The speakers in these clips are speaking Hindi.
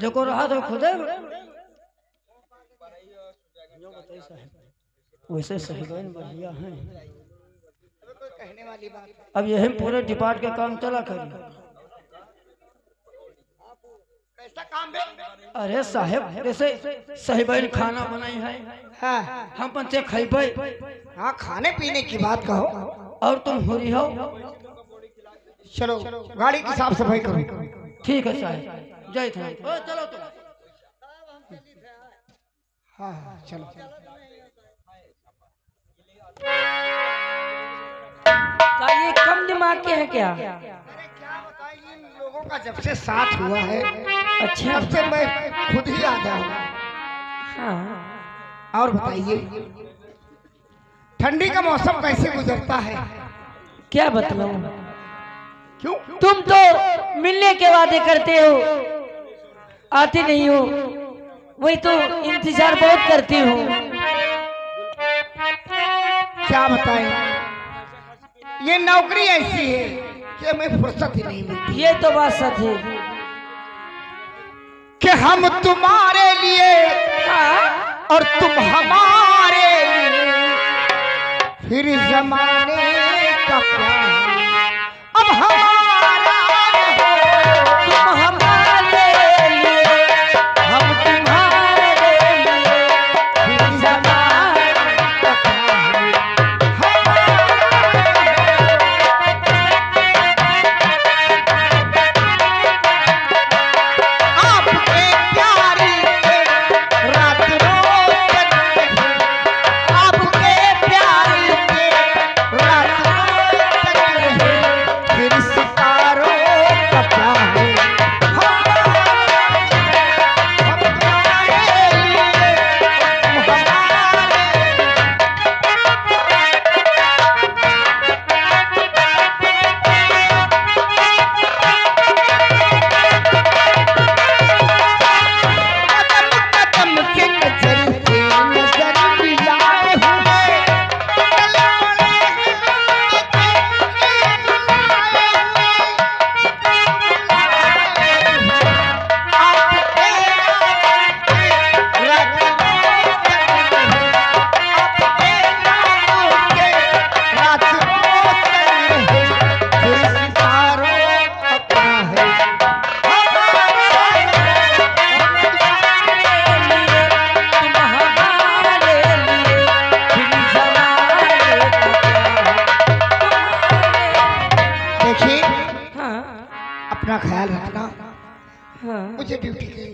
जो रहा तो खुदे वैसे सही बढ़िया है। कहने वाली बात अब यही पूरे डिपार्ट के काम चला करिए। कैसा काम बे? अरे साहेब जैसे सही बहन खाना बनाई है, हाँ हम पंचे खैबै हाँ, खाने पीने की बात कहो और तुम हुरी हो। चलो गाड़ी की साफ सफाई करो। ठीक है साहब, जय थे। चलो तुम। हाँ हाँ चलो। ये कम दिमाग के हैं क्या? अरे क्या बताएं, इन लोगों का जब से साथ हुआ है अच्छा, तब से मैं खुद ही आ गया हूँ। हाँ। और बताइए ठंडी का मौसम कैसे गुजरता है? क्या बतलाऊं? क्यों? तुम तो मिलने के वादे करते हो, आते नहीं हो। वही तो इंतजार बहुत करती हूँ। क्या बताएं, ये नौकरी ऐसी है कि हमें फुर्सत ही नहीं मिलती। ये तो बात सच है। कि हम तुम्हारे लिए और तुम हमारे लिए, फिर जमाने का क्या है? अब हमारा तुम हमारे लिए, हम तुम्हारे लिए, फिर जमाने का क्या है? आपके प्यारी के रात रोज जगते हैं, आपके प्यारी के रात रोज जगते हैं, फिर सितारों का क्या है? हम तुम्हारे लिए, तुम हमारे कदम कदम से नजर से नजर मिलाए हुए, चल पड़े हैं आपके रात आपके नाम के रात रोज चल रहे, फिर सितारों का क्या है? तुम हमारे लिए, फिर जमाने का क्या है? देखिए हाँ अपना ख्याल रखना, हाँ, मुझे ड्यूटी के लिए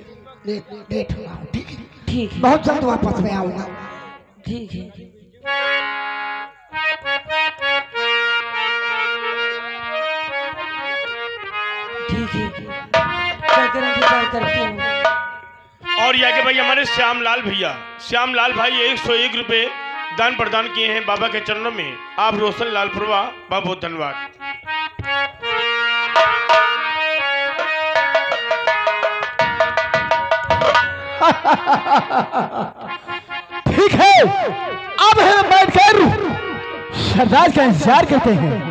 लेट हुआ हूँ, ठीक है? ठीक है, बहुत जल्द वापस मैं आऊंगा। ठीक है। ठीक है, कर इंतजार करती हूँ। और यह कि भाई हमारे श्यामलाल भैया, श्यामलाल भाई 101 रुपए दान प्रदान किए हैं बाबा के चरणों में। आप रोशन लाल पुरवा, बहुत बहुत धन्यवाद। ठीक है, अब हम बैठकर सरदार का इंतजार करते हैं।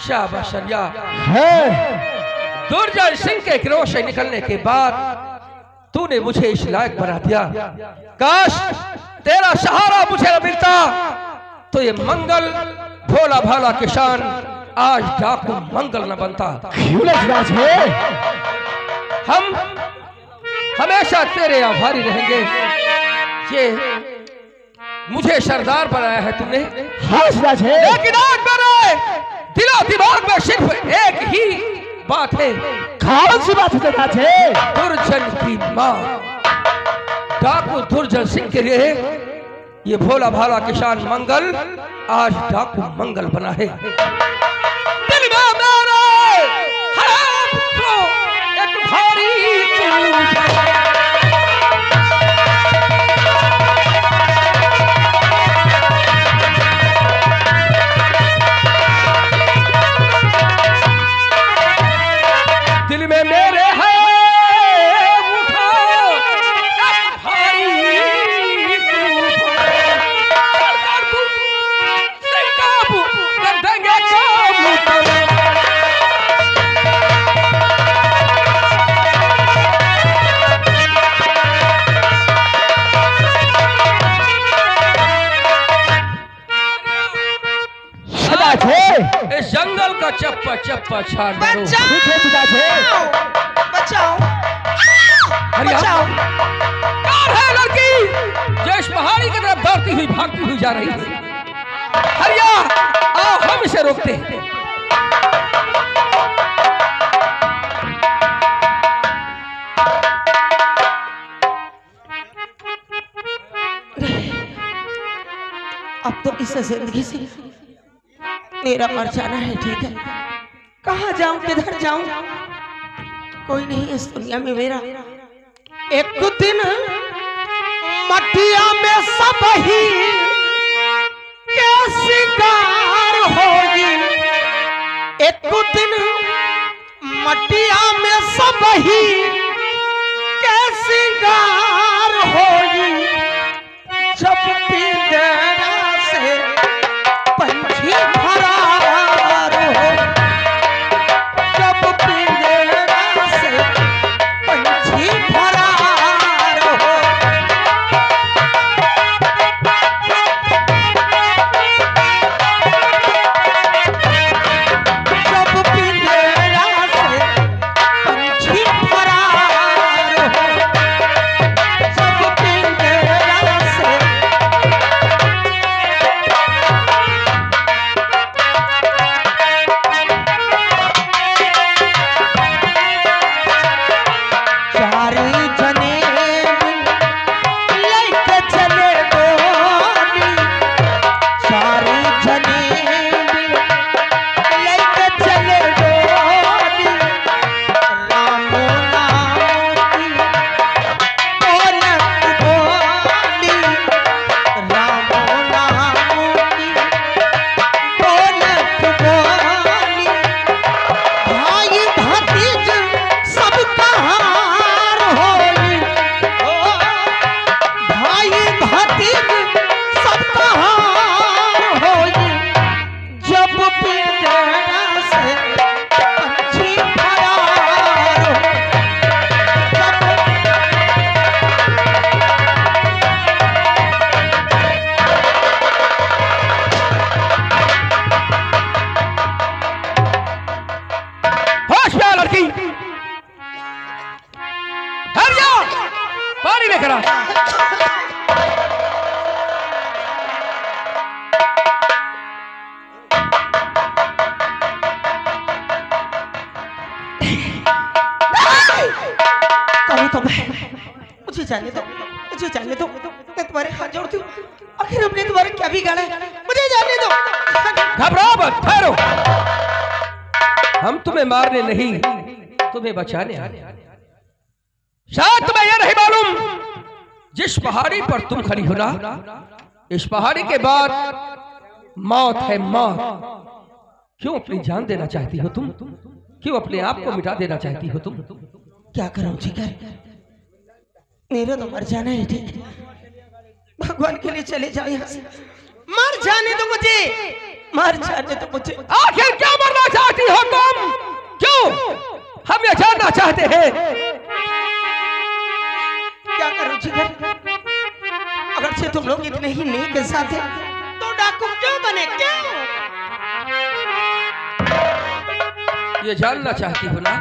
शाबाश अरिया। है दुर्जय सिंह के गिरोह से निकलने के बाद तूने मुझे इस लायक बना दिया। काश तेरा सहारा मुझे न मिलता तो ये मंगल भोला भाला किसान आज डाकू मंगल न बनता। क्यों नाराज है? हम हमेशा तेरे आभारी रहेंगे। ये मुझे सरदार बनाया है तुमने, हाँ नाराज है। लेकिन आज मेरे दिलो दिमाग में सिर्फ एक ही बात है। कौन सी बात है नाराज है? दुर्जन की माँ डाकू दुर्जन सिंह के लिए ये भोला भाला किसान मंगल आज डाकू मंगल बना है। दिल में मेरे है तो एक भारी दिल में मेरे है उठा पछाड़ मारो। बचाओ ठीक है पिताजी। बचाओ हरिया बचाओ कौन है लड़की जो इस पहाड़ी की तरफ दौड़ती हुई भागती हुई जा रही है? हरिया आओ हम इसे रोकते हैं। अब तो इस जिंदगी से मेरा मर जाना है। ठीक है, कहाँ जाऊं, किधर जाऊं, कोई नहीं इस दुनिया में मेरा। एक दिन मटिया में सब ही के शिकार होगी, एक दिन मटिया में सब ही के शिकार होगी। जब पिंजरा से पंछी फरार हो, जब पिंजरा से पंछी फरार हो, जब पिंजरा से पंछी फरार हो, जब पिंजरा से चारी जने लेके चले डोली, चारी जने लेके चले डोली। रामो नाम की बोलत बोली, रामो नाम की बोलत बोली। भाई भतीज सब कहार होई, ओ भाई भतीज सब कहार होई। जब पिंजरा से पंछी फरार हो, होश में आ लड़की। हरिया पानी लेकर आ। कभी तो मुझे जाने दो, मुझे जाने दो, मैं तुम्हारे हाथ जोड़ती हूँ। आखिर हमने तुम्हारा क्या बिगाड़ा है, मुझे जाने दो। घबराओ मत, ठहरो। हम तुम्हें मारने नहीं, तुम्हें बचाने आए। शायद तुम्हें यह नहीं मालूम, जिस पहाड़ी पर तुम खड़ी हो ना, इस पहाड़ी के बाद मौत है, मौत। क्यों अपनी जान देना चाहती हो तुम? क्यों अपने आप को मिटा देना चाहती हो तुम? क्या करूं जिगर, मेरे तो मर जाना है। ठीक है, भगवान के लिए चले जाओ यहाँ से, मर जाने दो मुझे, मर जाने दो मुझे। आखिर क्यों मरना चाहती हो तुम? क्यों? हम ये जानना चाहते हैं। क्या करूं जिगर, अगर से तुम लोग इतने ही नेक इंसान थे तो डाकू क्यों बने, क्यों? ये जानना चाहती हो ना,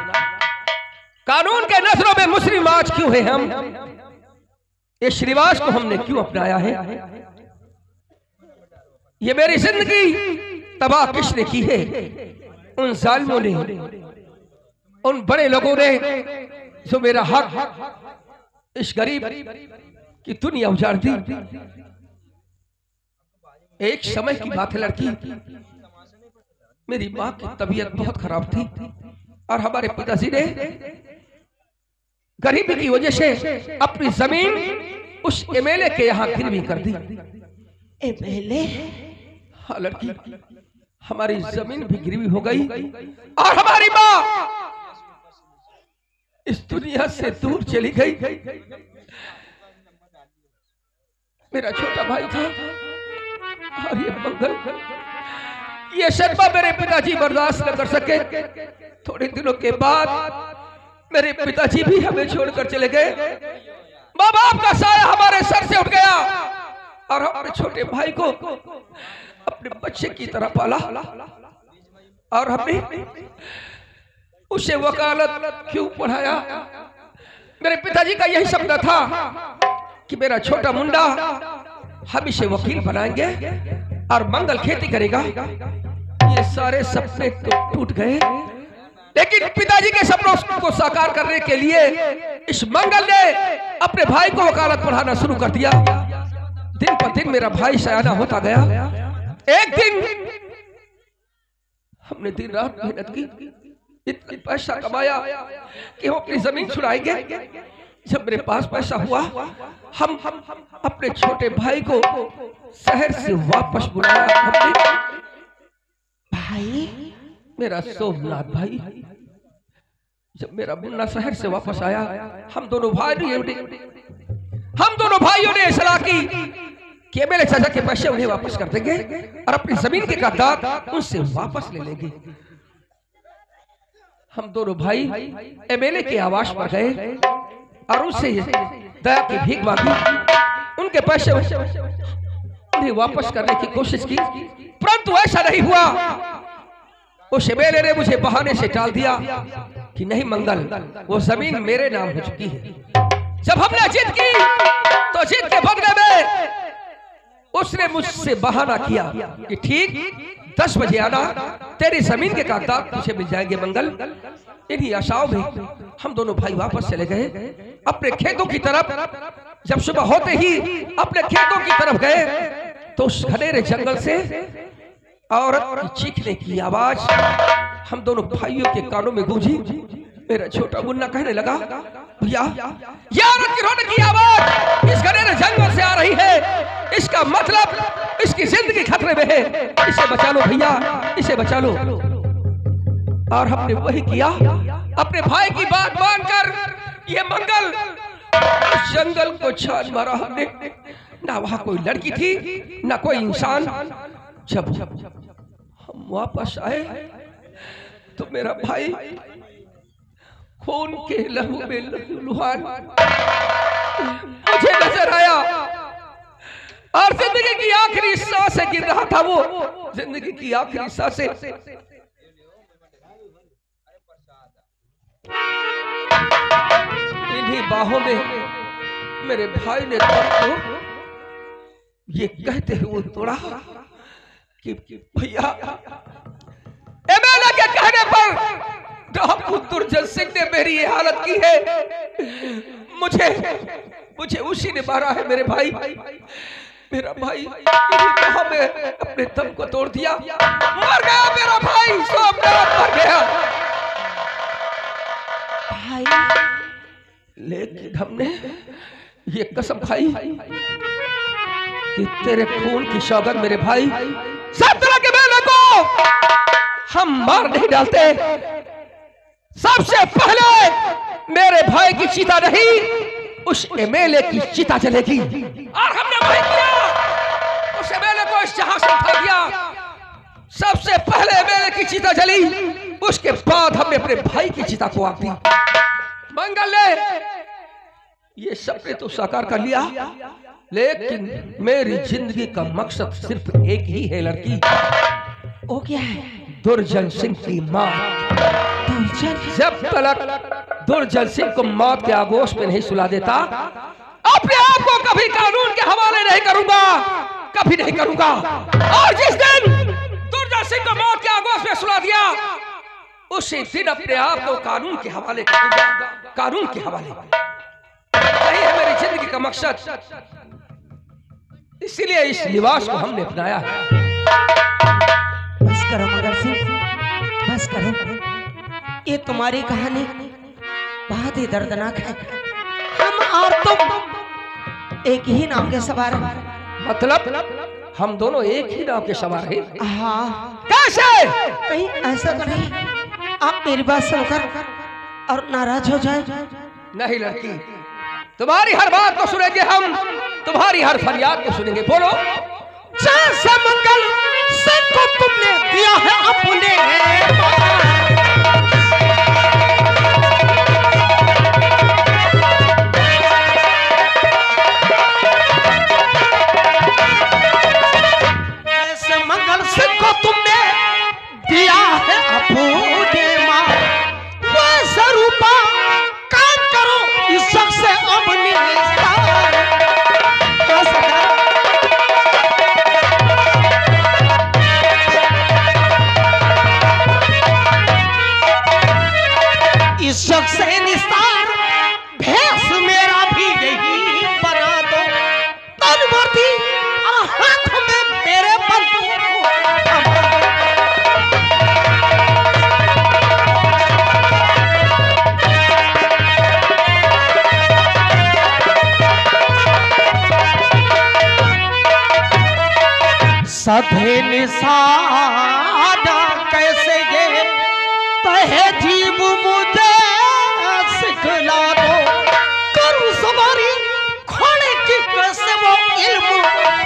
कानून के नजरों में मुस्लिम आज क्यों है हम? इस रिवाज को हमने क्यों अपनाया है? ये मेरी जिंदगी तबाह किसने की है? उन जालिमों ने, उन बड़े लोगों ने जो मेरा हक इस गरीब की दुनिया उजाड़ दी। एक समय की बात है लड़की, मेरी माँ की तबीयत बहुत खराब थी और हमारे पिताजी ने गरीबी की वजह से अपनी जमीन उस एमएलए के यहाँ गिरवी कर दी। एमएलए? हाँ लड़की, हमारी जमीन भी गिरवी हो गई और हमारी माँ इस दुनिया से दूर चली गई। मेरा छोटा भाई था और ये मंगल, ये सदमा मेरे पिताजी बर्दाश्त न कर सके। थोड़े दिनों के बाद मेरे पिताजी भी हमें छोड़कर चले गए। माँ बाप का साया हमारे सर से उठ गया और हमारे छोटे भाई को अपने बच्चे की तरह पाला। और हमने उसे वकालत क्यों पढ़ाया? मेरे पिताजी का यही सपना था कि मेरा छोटा मुंडा हम इसे वकील बनाएंगे और मंगल खेती करेगा। ये सारे सपने तो टूट गए, लेकिन पिताजी के सपनों को साकार करने के लिए इस मंगल ने अपने भाई को वकालत पढ़ाना शुरू कर दिया। दिन पर दिन मेरा भाई सयाना होता गया। एक दिन हमने दिन रात मेहनत की, इतना पैसा कमाया कि हम अपनी जमीन छुड़ाएंगे। जब मेरे पास पैसा हुआ, हम अपने छोटे भाई को शहर से वापस बुलाया। हमने भाई, मेरा सोमनाथ भाई, जब मेरा मुन्ना शहर से वापस आया, हम दोनों भाइयों ने सलाह की कि मेरे चाचा के पैसे उन्हें वापस कर देंगे और अपनी जमीन के कागजात उनसे वापस ले लेंगे। हम दोनों भाई एमएलए के आवास पर गए और उससे दया की भीख मांगी। उनके पैसे उन्हें वापस करने की कोशिश की, परंतु ऐसा नहीं हुआ। उस एमएलए ने मुझे बहाने से टाल दिया कि नहीं मंगल, वो जमीन मेरे नाम हो चुकी है। जब हमने जिद की तो जिद के बदले में उसने मुझसे बहाना किया कि ठीक 10 बजे आना, तेरी जमीन के कागजात तुझे मिल जाएंगे मंगल। इन्हीं आशाओं में हम दोनों भाई वापस चले गए अपने खेतों की तरफ। जब सुबह होते ही अपने खेतों की तरफ गए तो उस घनेरे जंगल से औरत की चीखने की आवाज हम दोनों भाइयों के कानों में गूंजी। मेरा छोटा मुन्ना कहने लगा, भैया ये औरत की रोने की आवाज इस घनेरे जंगल से आ रही है, इसका मतलब इसकी जिंदगी खतरे में है, इसे बचा लो भैया, इसे बचा लो। और हमने वही किया। अपने भाई की बात मानकर ये मंगल उस जंगल को छान मारा हमने। ना वहां कोई लड़की थी, ना कोई इंसान। जब हम वापस आए तो मेरा भाई खून के लहू में लहूलुहान मुझे नजर आया और जिंदगी की आखिरी सांसें गिर रहा था। वो जिंदगी की आखिरी सांसें इन्हीं बाहों में मेरे भाई ने को ये कहते हुए तोड़ा कि भैया, एमएलए के कहने पर डाकू दुर्जन सिंह ने मेरी ये हालत की है। मुझे उसी ने मारा है मेरे भाई। मेरा भाई इन्हीं बाहों में अपने दम को तोड़ दिया। मर गया मेरा भाई, सोमनाथ मर गया। भाई, लेकिन हमने ये कसम खाई कि तेरे खून की सौगंध मेरे भाई, सब तरह के मेले को हम मार नहीं डालते। सबसे पहले मेरे भाई की चिता नहीं, उस एमएलए की चिता जलेगी। और हमने वही किया, उस एमएलए को इस जहां से उठा दिया। सबसे पहले एमएलए की चिता जली, उसके बाद हमने अपने भाई की चिता को आग दी। मंगल ने ये सपने तो साकार कर लिया, लेकिन मेरी जिंदगी का मकसद सिर्फ एक ही है लड़की। वो क्या है? दुर्जन सिंह की मौत। जब तक दुर्जन सिंह को मौत के आगोश में नहीं सुला देता, अपने आप को कभी कानून के हवाले नहीं करूंगा, कभी नहीं करूंगा। और जिस दिन दुर्जन सिंह को मौत के आगोश में सुला दिया, उसी दिन अपने आप को कानून के हवाले करूंगा, कानून के हवाले। यही है मेरी जिंदगी का मकसद, इसीलिए इस लिबास को हमने अपनाया है। बस करो मगर सिंह, बस करो। ये तुम्हारी कहानी बहुत ही दर्दनाक है। हम और तुम एक ही नाव के सवार हैं। मतलब हम दोनों एक ही नाव के सवार हैं? हाँ। कैसे? कहीं ऐसा तो नहीं आप मेरी बात सुनकर और नाराज हो जाए? नहीं लड़की, तुम्हारी हर बात को सुनेंगे हम, तुम्हारी हर फरियाद को सुनेंगे। बोलो। जैसे मंगल सिंह को तुमने दिया है अपने, जैसे मंगल सिंह को तुमने दिया है सधे निसादा कैसे ये तहजीब मुझे सिखला दो, करूं सवारी खोले की कैसे वो इल्म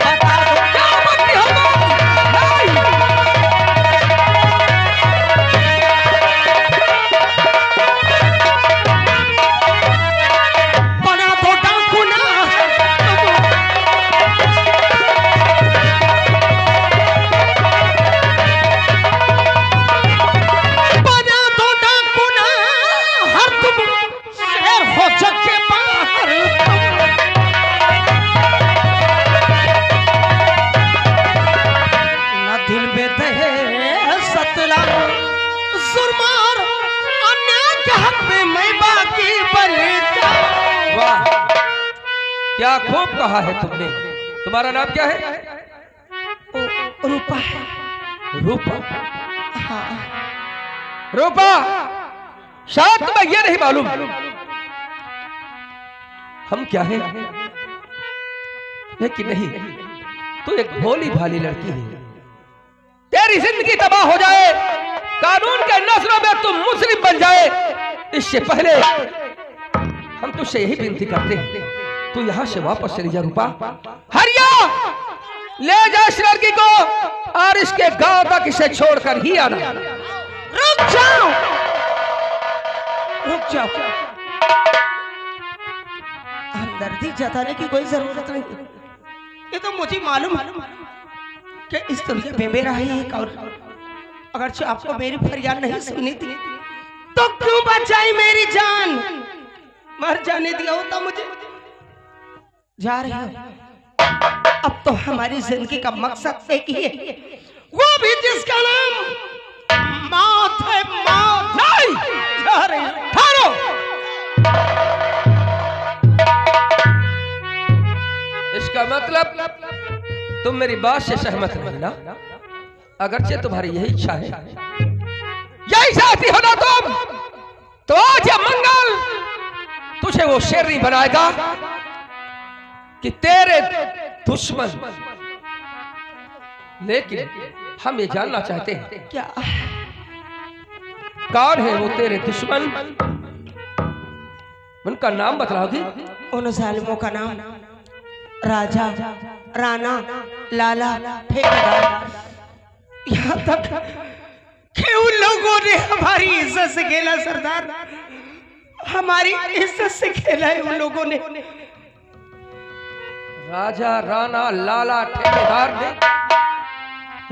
बता दो। क्या मत बना दो डाकुना, बना दो डाकुना, हर तुम शेर हो जग के बाहर। न दिल में दहे सतला सुरमार, अन्य के हक में मैं बाकी बन जाऊं। वाह, क्या खूब कहा है तुमने। तुम्हारा नाम क्या है? रूपा। रूपा। हाँ, रूपा, शायद तुम्हें यह नहीं मालूम हम क्या है, लेकिन नहीं, तू एक भोली भाली लड़की है। तेरी जिंदगी तबाह हो जाए, कानून के नजरों में तुम मुस्लिम बन जाए, इससे पहले हम तुझसे यही विनती करते हैं, तू यहां से वापस चली जा। रूपा, हरिया ले जा इस लड़की को और इसके गांव तक इसे छोड़कर ही आना। रुक जाओ, रुक जाओ। हमदर्दी जताने की कोई जरूरत नहीं, ये तो मुझे मालूम कि इस दुनिया में मेरा ही एक और, अगर आपको मेरी फरियाद नहीं सुनी थी तो क्यों बचाई मेरी जान, मर जाने दिया होता मुझे। जा रही हो, अब तो हमारी जिंदगी का मकसद एक ही है, वो भी जिसका नाम मौत है। मौत नहीं, जा रही हो। ठहरो। इसका मतलब तुम मेरी बात से सहमत नहीं ना? अगरचे तुम्हारी यही इच्छा है, यही चाहती हो ना तुम, तो आज यह मंगल तुझे वो शेरनी बनाएगा कि तेरे दुश्मन। लेकिन हम ये जानना चाहते हैं, क्या कौन है वो तेरे दुश्मन? उनका नाम बतलाओगी? उन जालिमों का नाम राजा, राणा, लाला, ठेकेदार, यहाँ तक कि उन लोगों ने हमारी इज्जत से खेला। सरदार, हमारी इज्जत से खेला है उन लोगों ने। राजा, राणा, लाला, ठेकेदार ने,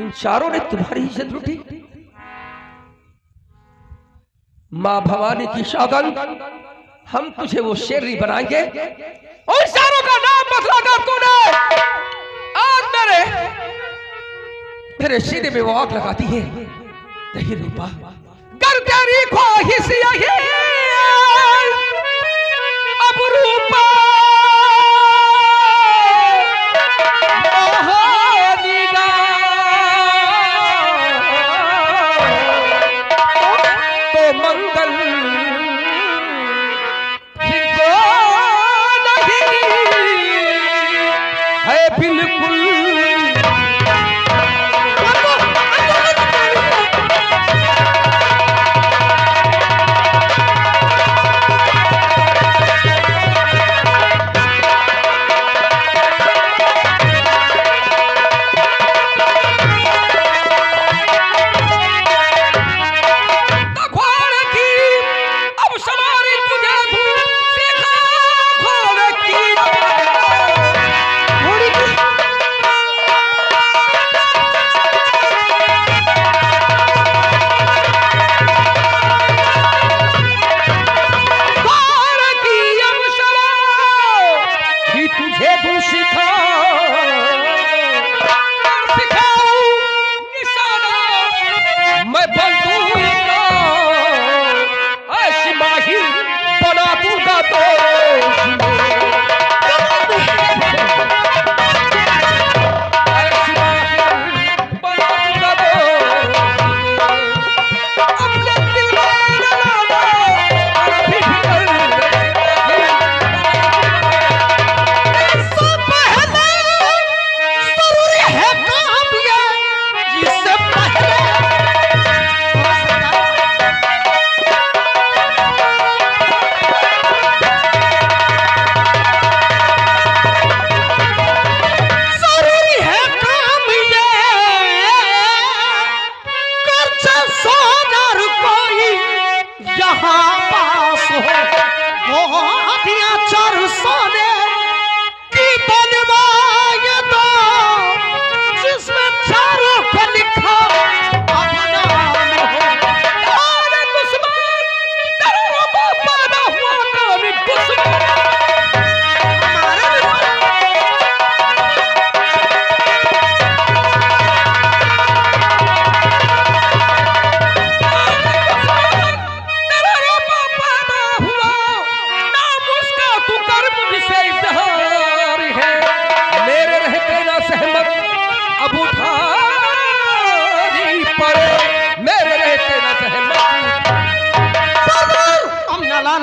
इन चारों ने तुम्हारी इज्जत लूटी। मां भवानी की सौगंध, हम तुझे वो शेरनी बनाएंगे। उन चारों का नाम बतलाकर तूने आज मेरे सीने में वो आग लगाती है। नहीं रूपा, कर तेरी ख्वाहिश यही अब रूपा तो मंगल है बिल्कुल।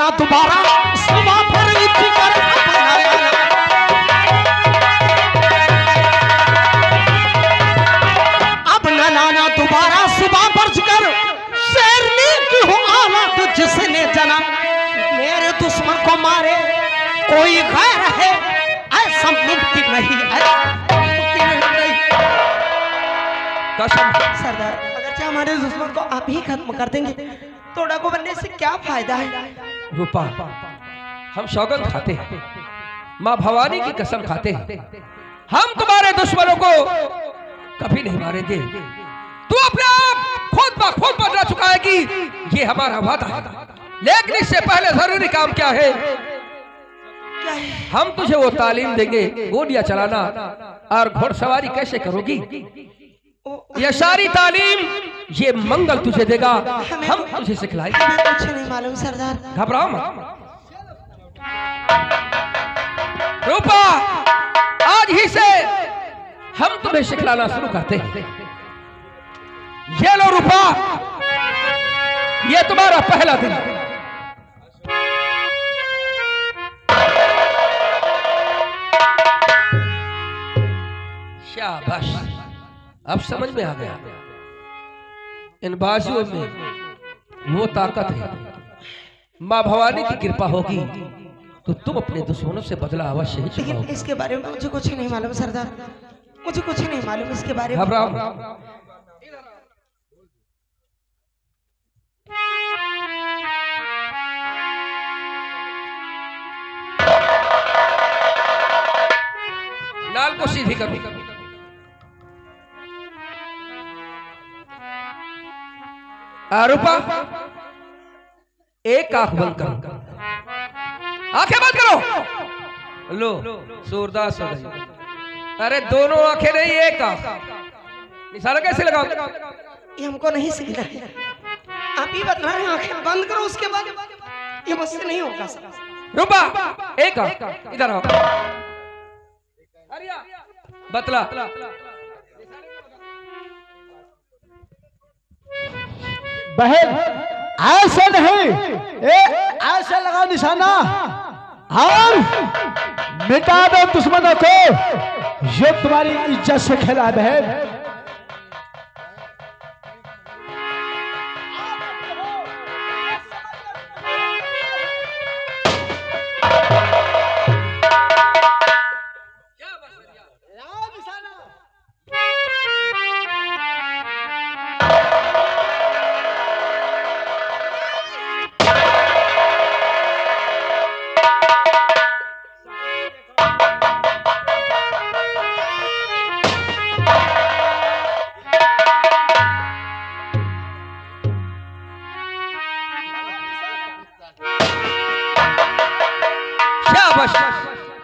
नाना दोबारा सुबह पर उठ कर अब न नाना दोबारा सुबह पर कर शेरनी की हो औलाद जिसने जना मेरे दुश्मन को मारे कोई गैर है ऐसा मुमकिन नहीं है। कसम सरदार अगर चाहे हमारे दुश्मन को आप ही खत्म कर देंगे तो डाकू बनने से क्या फायदा है। रूपा हम सौगंध खाते हैं, माँ भवानी की कसम खाते हैं, हम तुम्हारे दुश्मनों को कभी नहीं मारेंगे। तू अपने आप खुद बदला चुका है कि ये हमारा वादा है, लेकिन इससे पहले जरूरी काम क्या है? हम तुझे वो तालीम देंगे, गोलियां चलाना और घुड़सवारी कैसे करोगी। ये सारी तालीम ये मंगल तुझे देगा, हम तुझे सिखलाएंगे। कुछ नहीं मालूम सरदार। घबराओ मत। रूपा आज ही से हम तुम्हें सिखलाना शुरू करते हैं। ये लो रूपा, ये तुम्हारा पहला दिन। शाबाश, अब समझ में आ गया। इन बाजुओं में वो ताकत है। माँ भवानी की कृपा होगी तो तुम अपने दुश्मनों से बदला अवश्य ही लेकिन चुकाओगे। इसके बारे में मुझे कुछ नहीं मालूम सरदार, मुझे कुछ नहीं मालूम इसके बारे में। घबराओ। नाल को सीधी करो। रूपा एक आंख बंद करो, आंखें बंद करो। लो सूरदास हो गई। अरे दोनों आंखें नहीं, एक आंख। निशाना कैसे लगाओ? ये हमको नहीं सीखना है, आप ही बता रहे हैं। आंखें बंद करो, उसके बाद ये मुझसे नहीं होगा। रूपा एक आंख, इधर आओ। बतला बहन ऐसा नहीं, ऐसा लगा निशाना और मिटा दो दुश्मनों को। ये तुम्हारी इज्जत से खेला है बहन।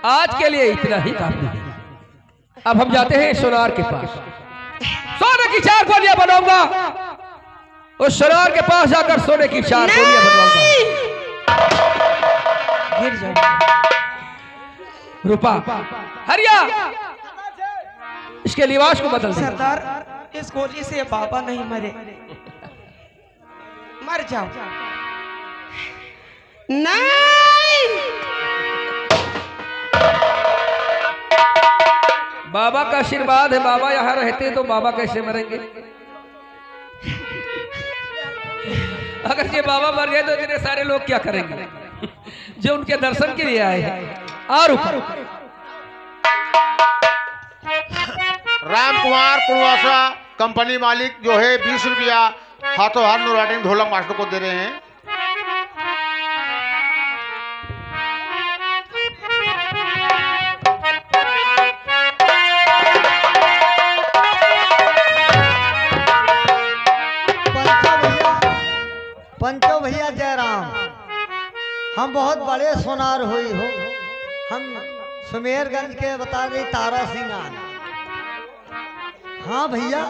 आज के लिए इतना ही काफी है। अब हम जाते हैं सोनार के पास। सोने की 4 गोलियां बनाऊंगा, उस सोनार के पास जाकर सोने की 4 गोलियां बनवाऊंगा। गिर जाओ। रूपा हरिया, इसके लिबास को बदल दे। सरदार इस गोली से बाबा नहीं मरे, मर जाओ। नहीं, बाबा का आशीर्वाद है। बाबा यहाँ रहते तो बाबा कैसे मरेंगे? अगर ये बाबा मर गए तो इतने सारे लोग क्या करेंगे जो उनके दर्शन के लिए आए हैं। और राम कुमार पुरवासा कंपनी मालिक जो है 20 रुपया हाथों हाथ नूरानी ढोलक मास्टर को दे रहे हैं। पंचो भैया जयराम, हम बहुत बड़े सोनार हुई हो। हम सुमेरगंज के बता दें तारा सिंगार। हाँ भैया,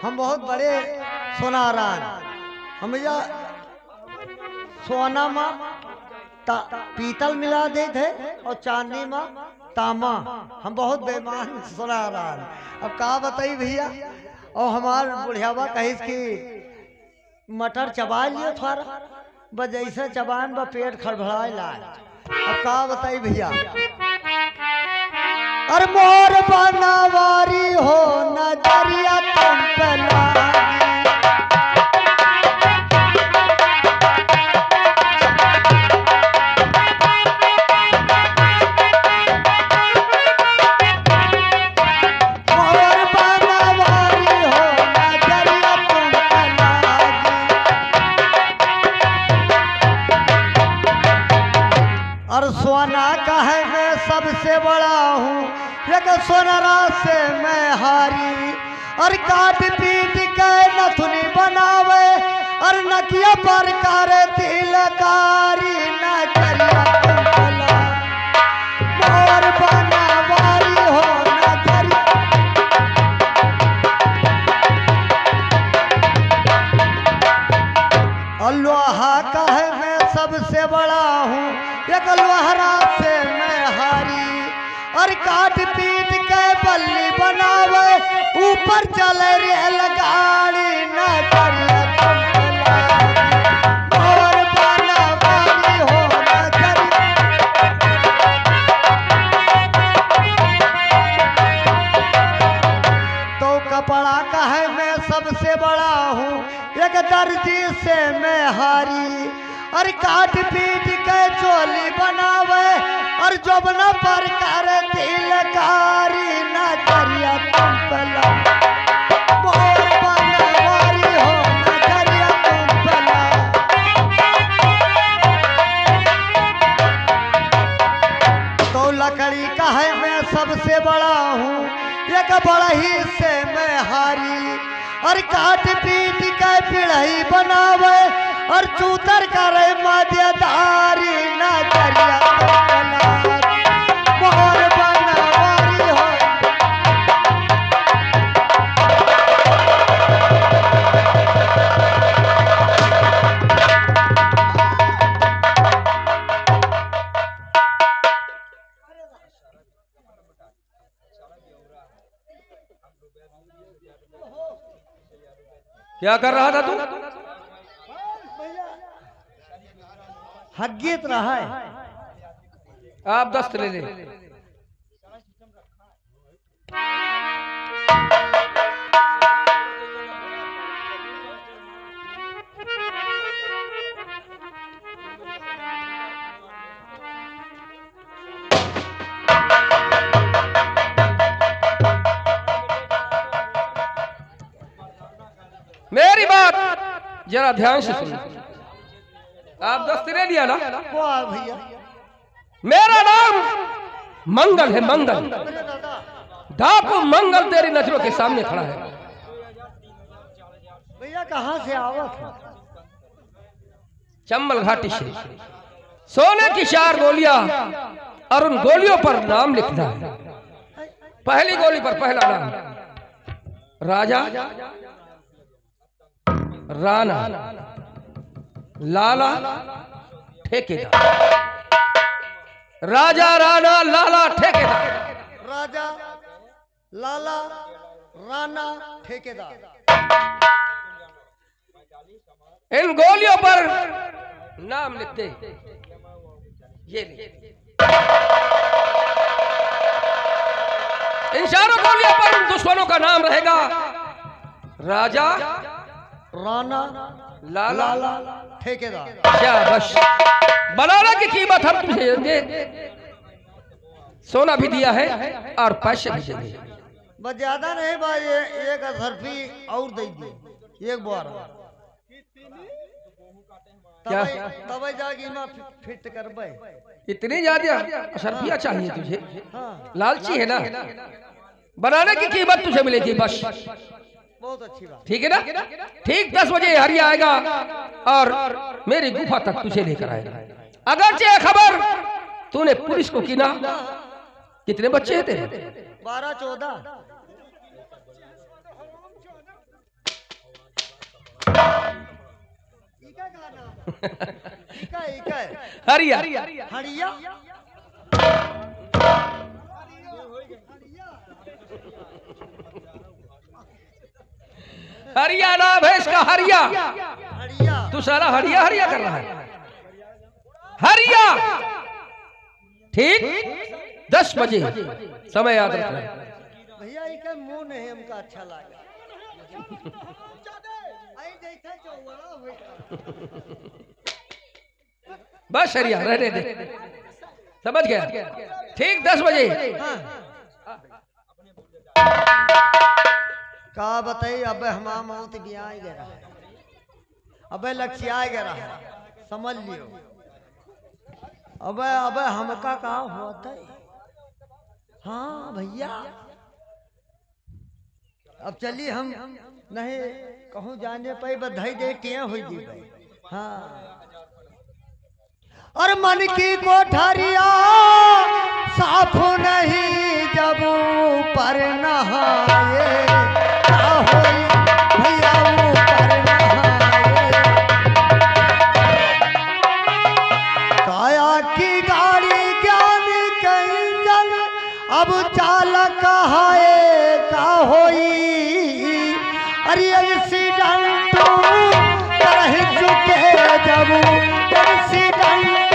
हम बहुत बड़े सोनारान। हम भैया सोना माँ पीतल मिला दे थे और चांदी माँ तामा। हम बहुत बेईमान सोनारान। अब कहा बताई भैया। और हमार बुढ़ियावा कही कि मटर चबा लियो थोड़ा, बस ऐसा जबान ब पेट खड़बड़ाए लाल। अब का बताई भैया, अरे मोर बनवारी हो नजरिया तुम पे लागी। सोना का है मैं सबसे बड़ा हूँ, लेकिन सोनारा से मैं हारी। और काट पीट के नथुनी बनावे और नकिया पर करे तिलकारी नजरिया मोर बनवारी हो नजरिया। और लोहा का है मैं सबसे बड़ा हूँ, एक लोहरा से मैं हारी। और काट पीट के बल्ली बनावे ऊपर चले रेलगाड़ी नजरिया मोर बनवारी हो नजरिया। तो कपड़ा का है मैं सबसे बड़ा हूँ, एक दर्जी से मैं हारी। और काट पीट के चोली बनावे और जोबना पर करे तिलकारी नजरिया तुम पला मोर बनवारी हो नजरिया तुम पला। तो लकड़ी का है मैं सबसे बड़ा हूँ, एक बड़ही से मैं हारी। और काट पीट के पिढ़ई बनावे और चूतर करे मध्यधारी नजरिया मोर बनवारी हो। क्या कर रहा था तू? हकीकत रहा है। आप दस्त ले ले। मेरी बात जरा ध्यान से सुन। आप दस्त ले लिया ना? वाह भैया, मेरा नाम मंगल है, मंगल। डाकू मंगल तेरी नजरों के सामने खड़ा है। भैया कहाँ से आवत है? चंबल घाटी से सोने की 4 गोलियां और उन गोलियों पर नाम लिखना है। पहली गोली पर पहला नाम राजा, राणा, लाला, ठेकेदार। राजा, राणा, लाला, ठेकेदार। राजा, लाला, राणा, ठेकेदार। इन गोलियों पर नाम लिखते। ये इन 4 गोलियों पर उन दुश्मनों का नाम रहेगा। राजा, राणा, लाला, ठेकेदार। क्या बस बनाने की कीमत हम तुझे देंगे। सोना भी दिया है और पैसे भी देंगे। बस ज्यादा नहीं भाई, एक असरफी और दे दी, एक बार क्या? तब जागी मैं फिट करबे। इतनी ज्यादा असरफिया चाहिए तुझे? हाँ, लालची है ना? बनाने की कीमत तुझे मिलेगी बस। बहुत अच्छी बात। ठीक है ना? ठीक 10 बजे हरिया आएगा और मेरी गुफा तक तुझे लेकर आएगा। अगरचे खबर तूने पुलिस को की ना। कितने बच्चे हैं तेरे? 12-14। हरिया। हरिया। हरिया नाम है इसका, हरिया। हरिया। तू सारा हरिया हरिया कर रहा है। हरिया। ठीक 10 बजे समय याद रखना। भैया इनका मुंह नहीं हमका अच्छा लगा। बस हरिया रहने दे, समझ गया। ठीक 10 बजे। का बताई अब हमारा मौत भी आ गया, अब लक्ष्य आ गया, समझ लियो। अब हमका का होता है। हाँ भैया अब चलिए हम नहीं कहूँ जाने पे बधाई दे के हो जी भाई। हाँ और मन की कोठरिया साफ नहीं जब पर नहाए भैया ऊपर नहाए। काया की गाड़ी ज्ञान के इंजन अब चालक है का होई। अरे एक्सीडेंट तरह चुके जब एक्सीडेंट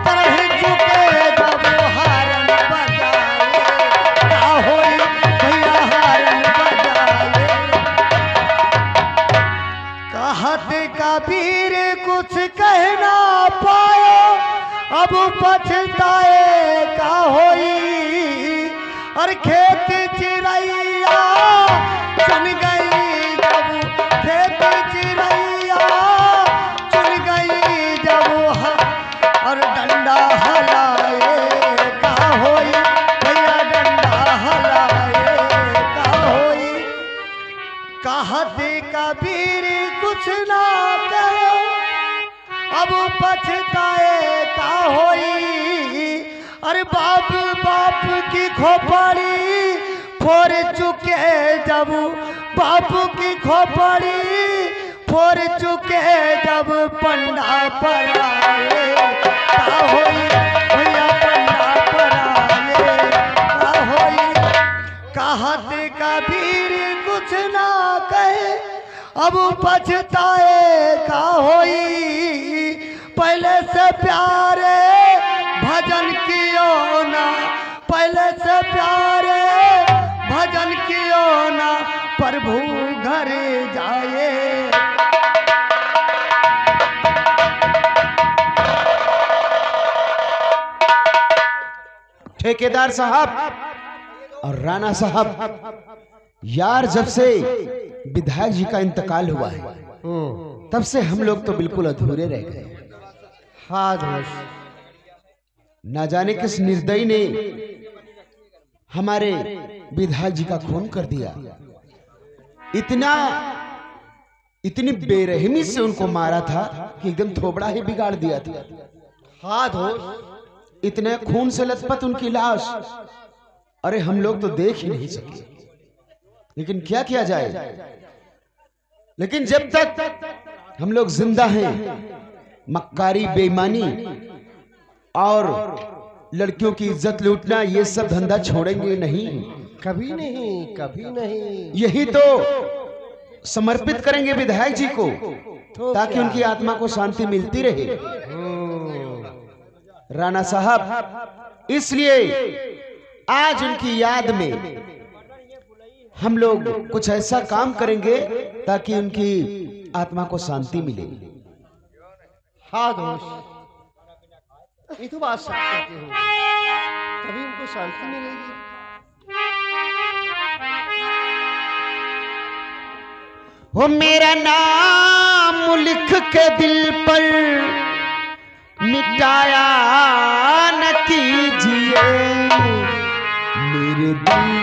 तरह चुके जब हारन बजाए का होई भैया हारन बजाए। कहत कबीर कुछ कहना पायो अब पछताए का होई। और खेत चिड़ैया चुन गई जब खेत चिड़ैया चुन गई जब और डंडा हलाए का होई भैया डंडा हलाए का होई। कहत कबीर कुछ ना कहो अब पछताए का होई। अरे बाप बाप की खोपड़ी फोड़ चुके जब बाप की खोपड़ी फोड़ चुके जब पंडा पर आए का होई भैया पंडा पर आए का होई। कहत कबीर कुछ ना कहे अब पछताए का होई। पहले से प्यारे भजन कियो ना पहले से प्यारे भजन कियो ना प्रभु घर जाए। ठेकेदार साहब और राणा साहब, यार जब से विधायक जी का इंतकाल हुआ है तब से हम लोग तो बिल्कुल अधूरे रह गए। हाँ दोस्त, ना जाने किस निर्दयी ने हमारे विधायक जी का खून कर दिया। इतनी बेरहमी से उनको मारा था कि एकदम थोबड़ा ही बिगाड़ दिया था। हाँ दोस्त, इतने खून से लथपथ उनकी लाश, अरे हम लोग तो देख ही नहीं सके। लेकिन क्या किया जाए। लेकिन जब तक हम लोग जिंदा हैं, मक्कारी, बेईमानी और लड़कियों की इज्जत लूटना, ये सब धंधा छोड़ेंगे नहीं, कभी नहीं, कभी नहीं। यही तो समर्पित करेंगे विधायक जी को, ताकि उनकी आत्मा को शांति मिलती रहे। राणा साहब, इसलिए आज उनकी याद में हम लोग कुछ ऐसा काम करेंगे ताकि उनकी आत्मा को शांति मिले। हाँ दोस्त, ये तो बात सच कहते हो, तभी उनको शांति मिलेगी। वो मेरा नाम लिख के दिल पर मिटाया न कीजिए, मेरे दिल